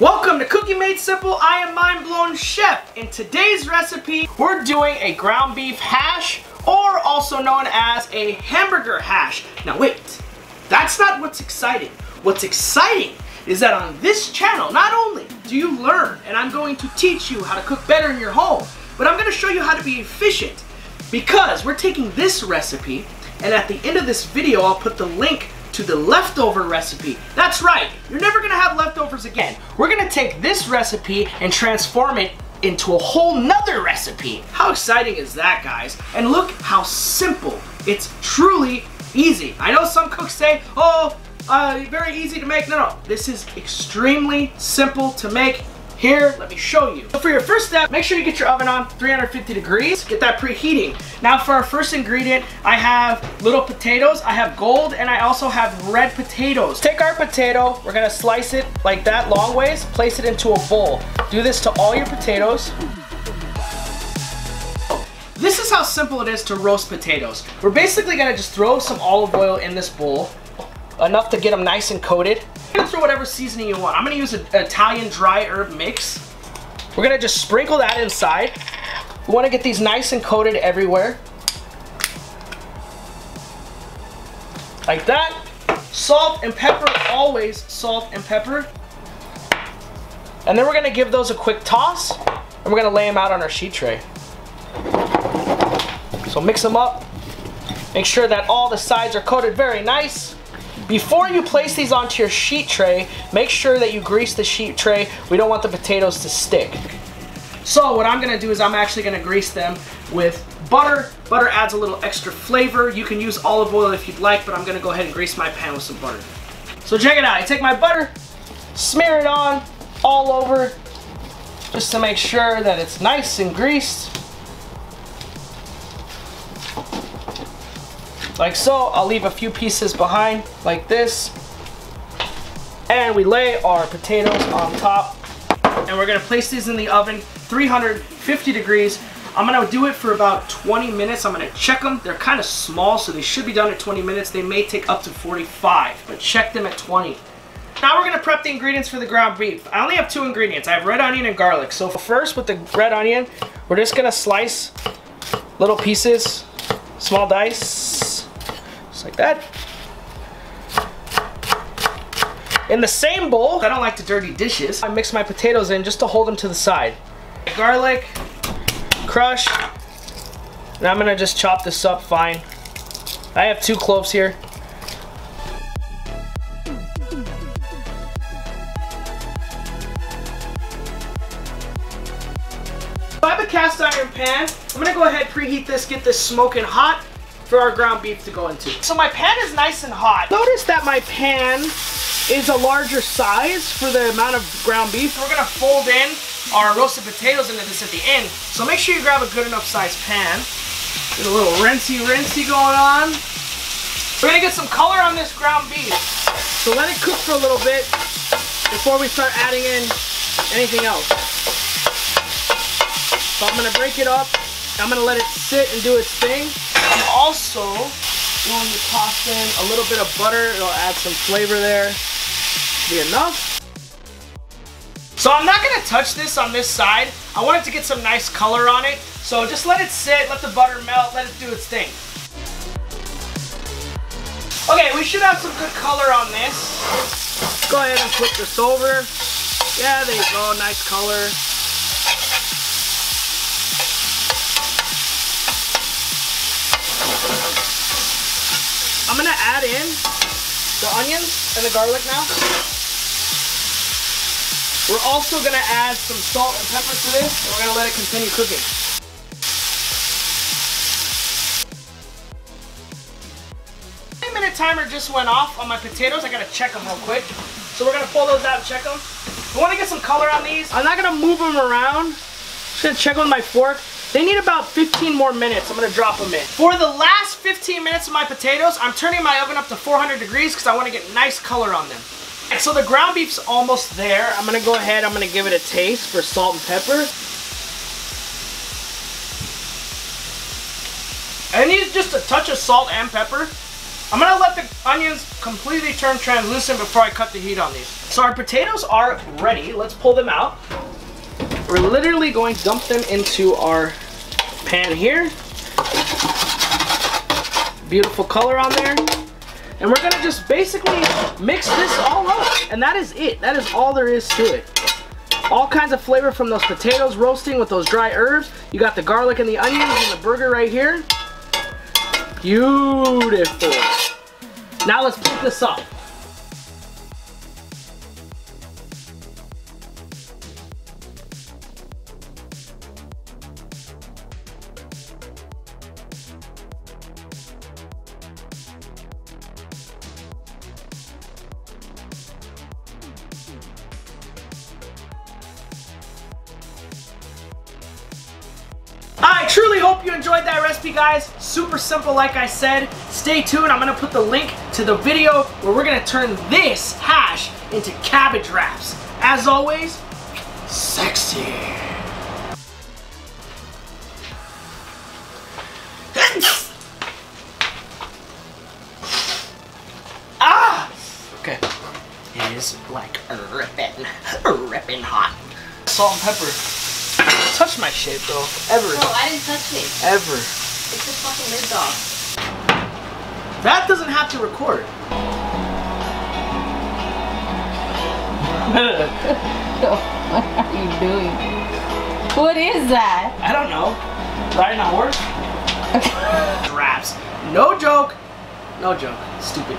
Welcome to Cooking Made Simple. I am MindBlown Chef. In today's recipe, we're doing a ground beef hash, or also known as a hamburger hash. Now wait, that's not what's exciting. What's exciting is that on this channel, not only do you learn, and I'm going to teach you how to cook better in your home, but I'm going to show you how to be efficient, because we're taking this recipe, and at the end of this video, I'll put the link to the leftover recipe. That's right, you're never gonna have leftovers again. We're gonna take this recipe and transform it into a whole nother recipe. How exciting is that, guys? And look how simple. It's truly easy. I know some cooks say, oh, very easy to make. No, this is extremely simple to make. Here, let me show you. So for your first step, make sure you get your oven on 350 degrees. Get that preheating. Now for our first ingredient, I have little potatoes. I have gold, and I also have red potatoes. Take our potato, we're gonna slice it like that, long ways, place it into a bowl. Do this to all your potatoes. This is how simple it is to roast potatoes. We're basically gonna just throw some olive oil in this bowl, enough to get them nice and coated. You're gonna throw whatever seasoning you want. I'm gonna use an Italian dry herb mix. We're gonna just sprinkle that inside. We wanna get these nice and coated everywhere. Like that. Salt and pepper, always salt and pepper. And then we're gonna give those a quick toss, and we're gonna lay them out on our sheet tray. So mix them up. Make sure that all the sides are coated very nice. Before you place these onto your sheet tray, make sure that you grease the sheet tray. We don't want the potatoes to stick. So what I'm gonna do is I'm actually gonna grease them with butter. Butter adds a little extra flavor. You can use olive oil if you'd like, but I'm gonna go ahead and grease my pan with some butter. So check it out. I take my butter, smear it on all over, just to make sure that it's nice and greased. Like so. I'll leave a few pieces behind, like this. And we lay our potatoes on top. And we're gonna place these in the oven, 350 degrees. I'm gonna do it for about 20 minutes. I'm gonna check them. They're kind of small, so they should be done in 20 minutes. They may take up to 45, but check them at 20. Now we're gonna prep the ingredients for the ground beef. I only have 2 ingredients. I have red onion and garlic. So first, with the red onion, we're just gonna slice little pieces, small dice. Like that. In the same bowl, I don't like to dirty dishes, I mix my potatoes in just to hold them to the side. Garlic, crush, and I'm gonna just chop this up fine. I have 2 cloves here. I have a cast iron pan. I'm gonna go ahead and preheat this, get this smoking hot for our ground beef to go into. So my pan is nice and hot. Notice that my pan is a larger size for the amount of ground beef. We're gonna fold in our roasted potatoes into this at the end. So make sure you grab a good enough size pan. Get a little rinsey going on. We're gonna get some color on this ground beef. So let it cook for a little bit before we start adding in anything else. So I'm gonna break it up. I'm gonna let it sit and do its thing. I'm also going to toss in a little bit of butter. It'll add some flavor there. Be enough. So I'm not going to touch this on this side. I want it to get some nice color on it. So just let it sit, let the butter melt, let it do its thing. Okay, we should have some good color on this. Go ahead and flip this over. Yeah, there you go, nice color. I'm gonna add in the onions and the garlic now. We're also gonna add some salt and pepper to this, and we're gonna let it continue cooking. Timer just went off on my potatoes. I gotta check them real quick. So we're gonna pull those out and check them. We wanna get some color on these. I'm not gonna move them around. Just gonna check with my fork. They need about 15 more minutes. I'm gonna drop them in. For the last 15 minutes of my potatoes, I'm turning my oven up to 400 degrees because I wanna get nice color on them. And so the ground beef's almost there. I'm gonna go ahead, I'm gonna give it a taste for salt and pepper. I need just a touch of salt and pepper. I'm gonna let the onions completely turn translucent before I cut the heat on these. So our potatoes are ready. Let's pull them out. We're literally going to dump them into our pan here. Beautiful color on there. And we're gonna just basically mix this all up. And that is it. That is all there is to it. All kinds of flavor from those potatoes roasting with those dry herbs. You got the garlic and the onions and the burger right here. Beautiful. Now let's put this up. I truly hope you enjoyed that recipe, guys. Super simple, like I said. Stay tuned. I'm gonna put the link to the video where we're gonna turn this hash into cabbage wraps. As always, sexy. Ah! Okay. It is like ripping hot. Salt and pepper. Touch my shit though. Ever. No, I didn't touch it. Ever. It's a fucking lid dog. That doesn't have to record. What are you doing? What is that? I don't know. Riding a horse? Wraps. No joke. No joke. Stupid.